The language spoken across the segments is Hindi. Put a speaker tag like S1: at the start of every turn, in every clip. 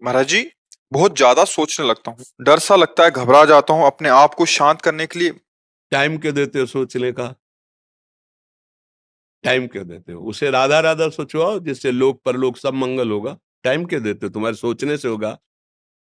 S1: महाराज जी, बहुत ज्यादा सोचने लगता हूँ। डर सा लगता है, घबरा जाता हूँ। अपने आप को शांत करने के लिए
S2: टाइम क्यों देते हो सोचने का? टाइम क्यों देते हो? उसे राधा राधा सोचवाओ, जिससे लोक परलोक सब मंगल होगा। टाइम क्यों देते हो? तुम्हारे सोचने से होगा।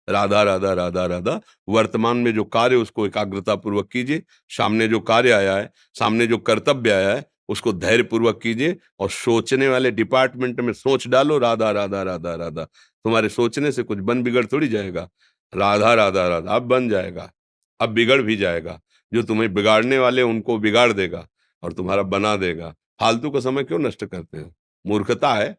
S2: राधा राधा राधा राधा। वर्तमान में जो कार्य, उसको एकाग्रता पूर्वक कीजिए। सामने जो कार्य आया है, सामने जो कर्तव्य आया है, उसको धैर्य पूर्वक कीजिए। और सोचने वाले डिपार्टमेंट में सोच डालो राधा राधा राधा राधा। तुम्हारे सोचने से कुछ बन बिगड़ थोड़ी जाएगा। राधा राधा राधा अब बन जाएगा। अब बिगड़ भी जाएगा। जो तुम्हें बिगाड़ने वाले उनको बिगाड़ देगा और तुम्हारा बना देगा। फालतू का समय क्यों नष्ट करते हो? मूर्खता है।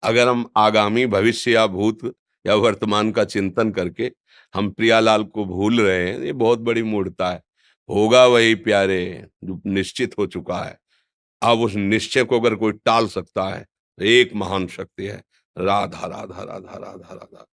S2: अगर हम आगामी भविष्य या भूत या वर्तमान का चिंतन करके हम प्रियालाल को भूल रहे हैं, ये बहुत बड़ी मूर्खता है। होगा वही प्यारे जो निश्चित हो चुका है। अब उस निश्चय को अगर कोई टाल सकता है तो एक महान शक्ति है, राधा राधा राधा राधा राधा।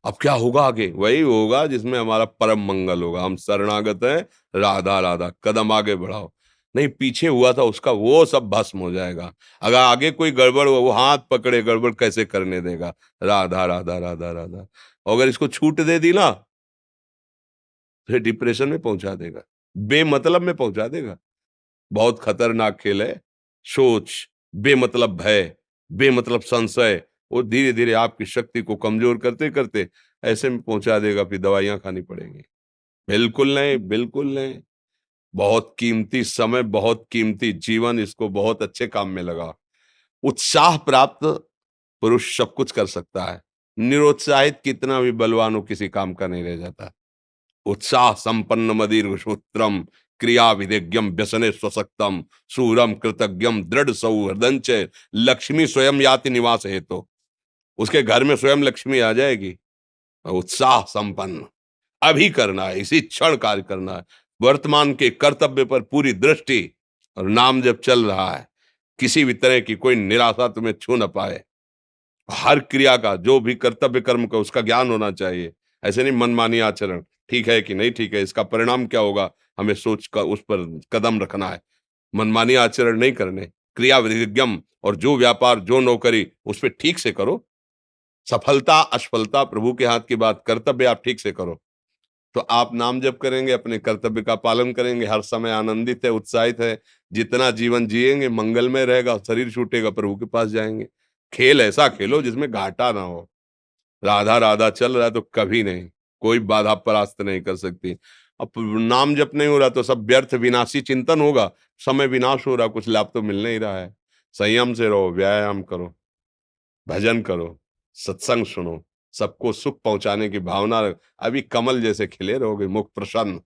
S2: अब क्या होगा आगे? वही होगा जिसमें हमारा परम मंगल होगा। हम शरणागत हैं, राधा राधा, कदम आगे बढ़ाओ। नहीं, पीछे हुआ था उसका वो सब भस्म हो जाएगा। अगर आगे कोई गड़बड़ हो, वो हाथ पकड़े गड़बड़ कैसे करने देगा? राधा राधा राधा राधा। और अगर इसको छूट दे दी ना, फिर डिप्रेशन में पहुंचा देगा, बेमतलब में पहुंचा देगा। बहुत खतरनाक खेल है। सोच, बेमतलब भय, बेमतलब संशय, वो धीरे धीरे आपकी शक्ति को कमजोर करते करते ऐसे में पहुंचा देगा, फिर दवाइयां खानी पड़ेंगी। बिल्कुल नहीं, बिल्कुल नहीं। बहुत कीमती समय, बहुत कीमती जीवन, इसको बहुत अच्छे काम में लगा। उत्साह प्राप्त पुरुष सब कुछ कर सकता है। निरुत्साहित कितना भी बलवान हो, किसी काम का नहीं रह जाता। उत्साह संपन्न मदीर्घ सूत्रम, क्रिया विधिज्ञम व्यसने स्वसक्तम, सूरम कृतज्ञम दृढ़ सौहृदंच, लक्ष्मी स्वयं याति निवास हेतु। उसके घर में स्वयं लक्ष्मी आ जाएगी। उत्साह संपन्न, अभी करना है, इसी क्षण कार्य करना है। वर्तमान के कर्तव्य पर पूरी दृष्टि, और नाम जब चल रहा है, किसी भी तरह की कोई निराशा तुम्हें छू न पाए। हर क्रिया का, जो भी कर्तव्य कर्म का, उसका ज्ञान होना चाहिए। ऐसे नहीं मनमानी आचरण, ठीक है कि नहीं ठीक है, इसका परिणाम क्या होगा, हमें सोच कर उस पर कदम रखना है। मनमानी आचरण नहीं करने। क्रिया विधिज्ञम, और जो व्यापार जो नौकरी उस पर ठीक से करो। सफलता असफलता प्रभु के हाथ की बात, कर्तव्य आप ठीक से करो। तो आप नाम जप करेंगे, अपने कर्तव्य का पालन करेंगे, हर समय आनंदित है, उत्साहित है। जितना जीवन जिएंगे मंगलमय रहेगा। शरीर छूटेगा, प्रभु के पास जाएंगे। खेल ऐसा खेलो जिसमें घाटा ना हो। राधा राधा चल रहा है तो कभी नहीं, कोई बाधा परास्त नहीं कर सकती। अब नाम जप नहीं हो रहा तो सब व्यर्थ विनाशी चिंतन होगा। समय विनाश हो रहा, कुछ लाभ तो मिल नहीं रहा है। संयम से रहो, व्यायाम करो, भजन करो, सत्संग सुनो, सबको सुख पहुंचाने की भावना अभी कमल जैसे खिले रहोगे, मुख प्रसन्न,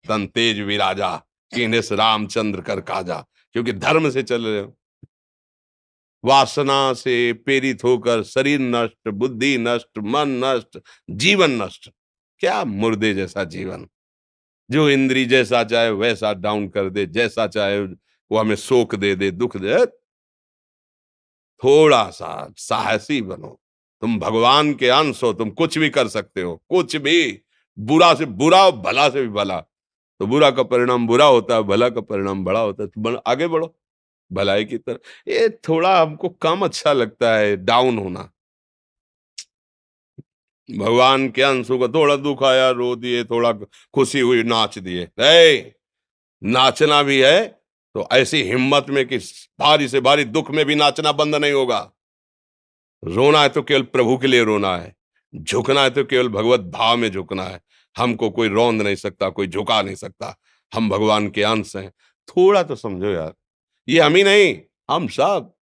S2: तन तेज विराजा, कीन्हे से रामचंद्र कर काजा। क्योंकि धर्म से चल रहे हो। वासना से प्रेरित होकर शरीर नष्ट, बुद्धि नष्ट, मन नष्ट, जीवन नष्ट। क्या मुर्दे जैसा जीवन, जो इंद्री जैसा चाहे वैसा डाउन कर दे, जैसा चाहे वो हमें शोक दे दे, दुख दे। थोड़ा सा साहसी बनो। तुम भगवान के अंश हो, तुम कुछ भी कर सकते हो, कुछ भी। बुरा से बुरा और भला से भी भला। तो बुरा का परिणाम बुरा होता है, भला का परिणाम बड़ा होता है। तो आगे बढ़ो भलाई की तरफ। ये थोड़ा हमको कम अच्छा लगता है डाउन होना। भगवान के अंशों का थोड़ा दुख आया रो दिए, थोड़ा खुशी हुई नाच दिए। नाचना भी है तो ऐसी हिम्मत में कि भारी से भारी दुख में भी नाचना बंद नहीं होगा। रोना है तो केवल प्रभु के लिए रोना है। झुकना है तो केवल भगवत भाव में झुकना है। हमको कोई रौंद नहीं सकता, कोई झुका नहीं सकता। हम भगवान के अंश हैं। थोड़ा तो समझो यार। ये हम ही नहीं, हम सब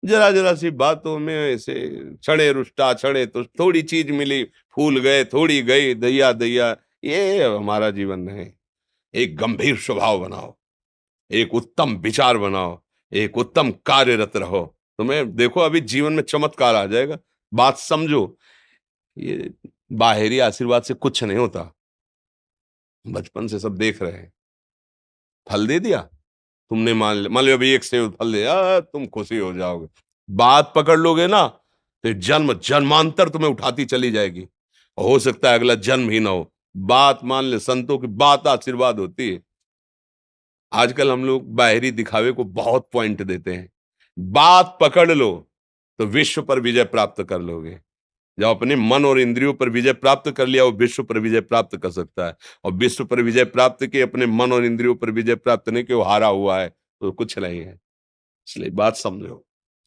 S2: जरा जरा सी बातों में ऐसे क्षणे रुष्टा क्षणे तो थोड़ी चीज मिली, फूल गए, थोड़ी गई, दैया दैया। ये हमारा जीवन नहीं। एक गंभीर स्वभाव बनाओ, एक उत्तम विचार बनाओ, एक उत्तम कार्यरत रहो। तुम्हें देखो अभी जीवन में चमत्कार आ जाएगा। बात समझो। ये बाहरी आशीर्वाद से कुछ नहीं होता। बचपन से सब देख रहे हैं। फल दे दिया, तुमने मान लो अभी एक सेब फल दिया, तुम खुशी हो जाओगे। बात पकड़ लोगे ना तो जन्म जन्मांतर तुम्हें उठाती चली जाएगी। हो सकता है अगला जन्म ही ना हो। बात मान ले, संतों की बात आशीर्वाद होती है। आजकल हम लोग बाहरी दिखावे को बहुत पॉइंट देते हैं। बात पकड़ लो तो विश्व पर विजय प्राप्त कर लोगे। जब अपने मन और इंद्रियों पर विजय प्राप्त कर लिया, वो विश्व पर विजय प्राप्त कर सकता है। और विश्व पर विजय प्राप्त किए, अपने मन और इंद्रियों पर विजय प्राप्त नहीं किए, वो हारा हुआ है, तो कुछ नहीं है। इसलिए बात समझो,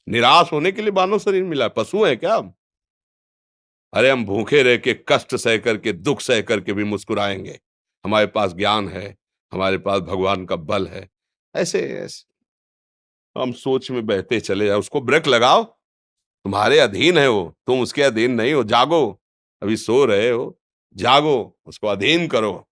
S2: निराश होने के लिए मानव शरीर मिला, पशु है क्या हम? अरे हम भूखे रह के, कष्ट सह करके, दुख सह करके भी मुस्कुराएंगे। हमारे पास ज्ञान है, हमारे पास भगवान का बल है। ऐसे हम सोच में बहते चले जाओ, उसको ब्रेक लगाओ। तुम्हारे अधीन है वो, तुम उसके अधीन नहीं हो। जागो, अभी सो रहे हो, जागो, उसको अधीन करो।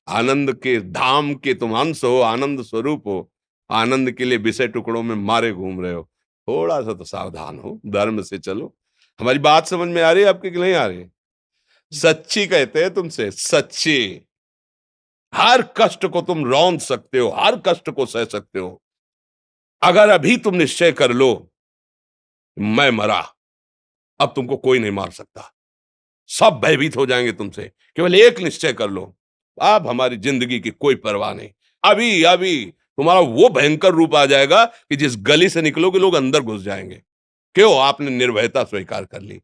S2: आनंद के धाम के तुम अंश हो, आनंद स्वरूप हो। आनंद के लिए विषय टुकड़ों में मारे घूम रहे हो। थोड़ा सा तो सावधान हो, धर्म से चलो। हमारी बात समझ में आ रही है आपकी कि नहीं आ रही? सच्ची कहते हैं तुमसे, सच्ची। हर कष्ट को तुम रौंद सकते हो, हर कष्ट को सह सकते हो। अगर अभी तुम निश्चय कर लो, मैं मरा, अब तुमको कोई नहीं मार सकता। सब भयभीत हो जाएंगे तुमसे। केवल एक निश्चय कर लो, अब हमारी जिंदगी की कोई परवाह नहीं। अभी अभी तुम्हारा वो भयंकर रूप आ जाएगा कि जिस गली से निकलोगे लोग अंदर घुस जाएंगे। क्यों? आपने निर्भयता स्वीकार कर ली।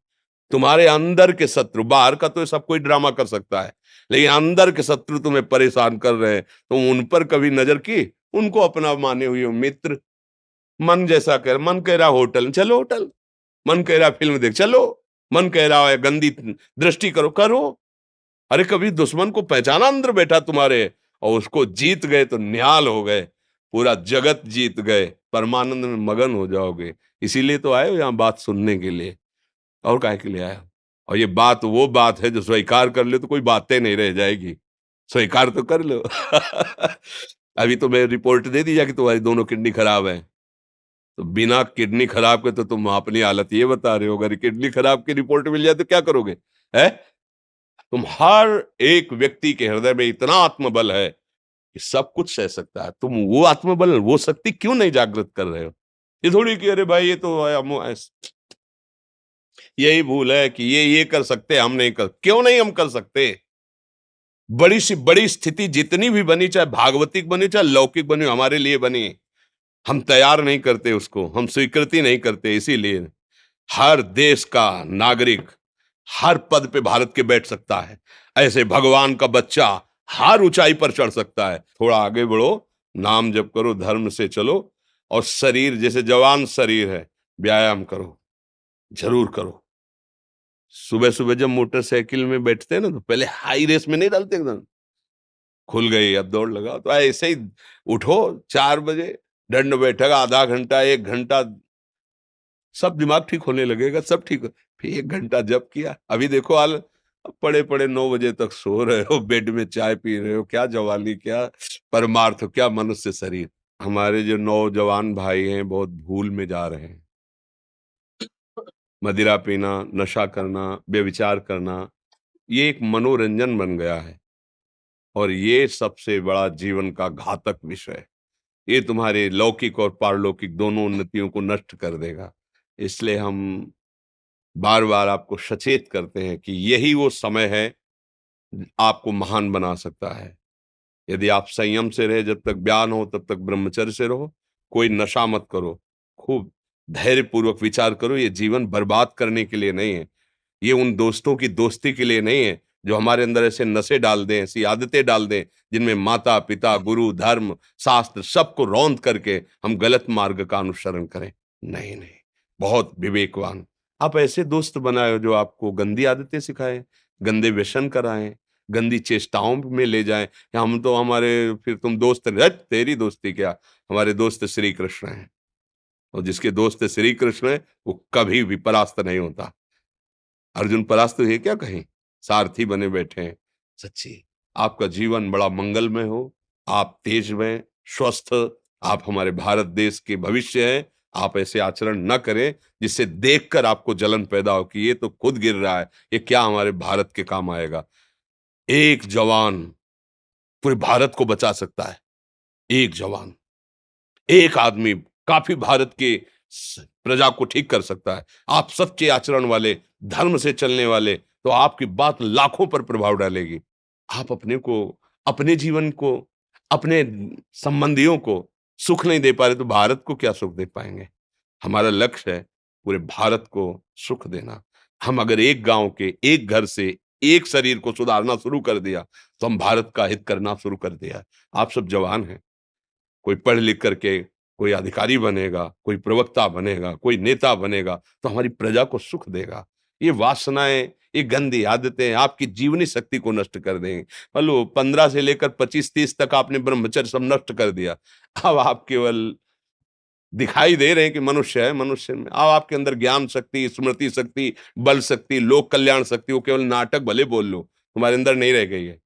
S2: तुम्हारे अंदर के शत्रु, बाहर का तो सब कोई ड्रामा कर सकता है, लेकिन अंदर के शत्रु तुम्हें परेशान कर रहे हैं। तुम उन पर कभी नजर की? उनको अपना माने हुए हो मित्र। मन जैसा कर, मन कह रहा होटल चलो, होटल। मन कह रहा फिल्म देख चलो। मन कह रहा है गंदी दृष्टि करो, करो। अरे कभी दुश्मन को पहचाना अंदर बैठा तुम्हारे, और उसको जीत गए तो निहाल हो गए। पूरा जगत जीत गए, परमानंद में मगन हो जाओगे। इसीलिए तो आए हो यहाँ बात सुनने के लिए, और काहे के लिए आए हो? और ये बात वो बात है जो स्वीकार कर ले तो कोई बातें नहीं रह जाएगी। स्वीकार तो कर लो। अभी तो मैं रिपोर्ट दे दी जा कि तुम्हारी दोनों किडनी खराब है। तो बिना किडनी खराब के तो तुम अपनी हालत ये बता रहे हो, अगर किडनी खराब की रिपोर्ट मिल जाए तो क्या करोगे? है? तुम हर एक व्यक्ति के हृदय में इतना आत्मबल है कि सब कुछ सह सकता है। तुम वो आत्मबल, वो शक्ति क्यों नहीं जागृत कर रहे हो? ये थोड़ी कि अरे भाई ये तो यही भूल है कि ये कर सकते, हम नहीं कर। क्यों नहीं हम कर सकते? बड़ी सी बड़ी स्थिति जितनी भी बनी, चाहे भागवतिक बनी चाहे लौकिक बनी, हमारे लिए बनी, हम तैयार नहीं करते उसको, हम स्वीकृति नहीं करते। इसीलिए हर देश का नागरिक हर पद पे भारत के बैठ सकता है। ऐसे भगवान का बच्चा हर ऊंचाई पर चढ़ सकता है। थोड़ा आगे बढ़ो, नाम जप करो, धर्म से चलो, और शरीर जैसे जवान शरीर है, व्यायाम करो, जरूर करो। सुबह सुबह जब मोटरसाइकिल में बैठते हैं ना, तो पहले हाई रेस में नहीं डालते, एकदम खुल गई अब दौड़ लगाओ, तो ऐसे ही उठो 4 बजे, दंड बैठक आधा घंटा 1 घंटा, सब दिमाग ठीक होने लगेगा, सब ठीक हो। फिर 1 घंटा जप किया। अभी देखो हाल, पड़े पड़े 9 बजे तक सो रहे हो, बेड में चाय पी रहे हो। क्या जवानी, क्या परमार्थ, क्या मनुष्य शरीर। हमारे जो नौजवान भाई हैं बहुत भूल में जा रहे हैं। मदिरा पीना, नशा करना, व्यभिचार करना, ये एक मनोरंजन बन गया है, और ये सबसे बड़ा जीवन का घातक विषय है। ये तुम्हारे लौकिक और पारलौकिक दोनों उन्नतियों को नष्ट कर देगा। इसलिए हम बार बार आपको सचेत करते हैं कि यही वो समय है आपको महान बना सकता है। यदि आप संयम से रहे, जब तक ज्ञान हो तब तक ब्रह्मचर्य से रहो, कोई नशा मत करो, खूब धैर्य पूर्वक विचार करो। ये जीवन बर्बाद करने के लिए नहीं है, ये उन दोस्तों की दोस्ती के लिए नहीं है जो हमारे अंदर ऐसे नशे डाल दें, ऐसी आदतें डाल दें जिनमें माता पिता, गुरु, धर्म, शास्त्र सबको रौंद करके हम गलत मार्ग का अनुसरण करें। नहीं नहीं, बहुत विवेकवान। आप ऐसे दोस्त बनाए जो आपको गंदी आदतें सिखाएं, गंदे व्यसन कराएं, गंदी चेष्टाओं में ले जाएं। या हम तो हमारे, फिर तुम दोस्त, तेरी दोस्ती क्या, हमारे दोस्त श्री कृष्ण हैं, और जिसके दोस्त श्री कृष्ण है वो कभी भी परास्त नहीं होता। अर्जुन परास्त हुए क्या कहीं? सारथी बने बैठे हैं। सच्ची आपका जीवन बड़ा मंगलमय हो, आप तेज में स्वस्थ, आप हमारे भारत देश के भविष्य हैं। आप ऐसे आचरण न करें जिससे देखकर आपको जलन पैदा हो कि ये तो खुद गिर रहा है, ये क्या हमारे भारत के काम आएगा। एक जवान पूरे भारत को बचा सकता है। एक जवान, एक आदमी काफी भारत के प्रजा को ठीक कर सकता है। आप सच्चे आचरण वाले, धर्म से चलने वाले, तो आपकी बात लाखों पर प्रभाव डालेगी। आप अपने को, अपने जीवन को, अपने संबंधियों को सुख नहीं दे पा रहे तो भारत को क्या सुख दे पाएंगे? हमारा लक्ष्य है पूरे भारत को सुख देना। हम अगर एक गांव के एक घर से एक शरीर को सुधारना शुरू कर दिया तो हम भारत का हित करना शुरू कर दिया। आप सब जवान हैं, कोई पढ़ लिख करके कोई अधिकारी बनेगा, कोई प्रवक्ता बनेगा, कोई नेता बनेगा तो हमारी प्रजा को सुख देगा। ये वासनाएं, ये गंदी आदतें आपकी जीवनी शक्ति को नष्ट कर देंगे। मान लो 15 से लेकर 25-30 तक आपने ब्रह्मचर्य सब नष्ट कर दिया, अब आप केवल दिखाई दे रहे हैं कि मनुष्य है, मनुष्य में अब आपके अंदर ज्ञान शक्ति, स्मृति शक्ति, बल शक्ति, लोक कल्याण शक्ति, वो केवल नाटक भले बोल लो, तुम्हारे अंदर नहीं रह गई है।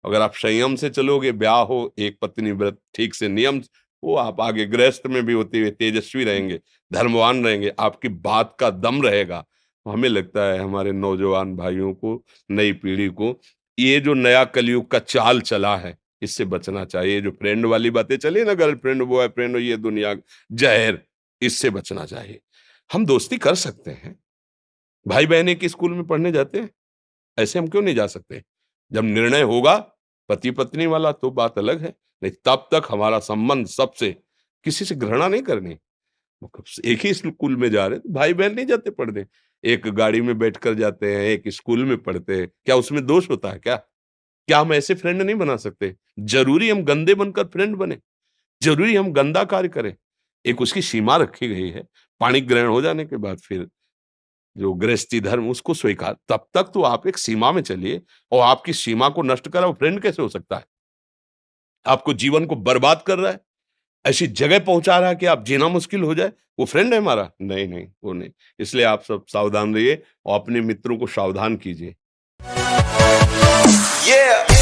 S2: अगर आप संयम से चलोगे, ब्याह हो, एक पत्नी व्रत ठीक से नियम, वो आप आगे गृहस्थ में भी होते हुए तेजस्वी रहेंगे, धर्मवान रहेंगे, आपकी बात का दम रहेगा। तो हमें लगता है हमारे नौजवान भाइयों को, नई पीढ़ी को, ये जो नया कलयुग का चाल चला है, इससे बचना चाहिए। जो फ्रेंड वाली बातें चली ना, गर्लफ्रेंड बॉयफ्रेंड, ये दुनिया जहर, इससे बचना चाहिए। हम दोस्ती कर सकते हैं, भाई बहन एक ही स्कूल में पढ़ने जाते हैं, ऐसे हम क्यों नहीं जा सकते? जब निर्णय होगा पति पत्नी वाला तो बात अलग है, नहीं तब तक हमारा संबंध सबसे, किसी से घृणा नहीं करनी। एक ही स्कूल में जा रहे हैं, तो भाई बहन नहीं जाते पढ़ने, एक गाड़ी में बैठकर जाते हैं, एक स्कूल में पढ़ते हैं, क्या उसमें दोष होता है क्या? क्या हम ऐसे फ्रेंड नहीं बना सकते? जरूरी हम गंदे बनकर फ्रेंड बने? जरूरी हम गंदा कार्य करें? एक उसकी सीमा रखी गई है, पाणी ग्रहण हो जाने के बाद फिर जो गृहस्थी धर्म उसको स्वीकार, तब तक तो आप एक सीमा में चलिए, और आपकी सीमा को नष्ट करा वो फ्रेंड कैसे हो सकता है? आपको जीवन को बर्बाद कर रहा है, ऐसी जगह पहुंचा रहा है कि आप जीना मुश्किल हो जाए, वो फ्रेंड है हमारा? नहीं नहीं, वो नहीं। इसलिए आप सब सावधान रहिए और अपने मित्रों को सावधान कीजिए।
S1: Yeah.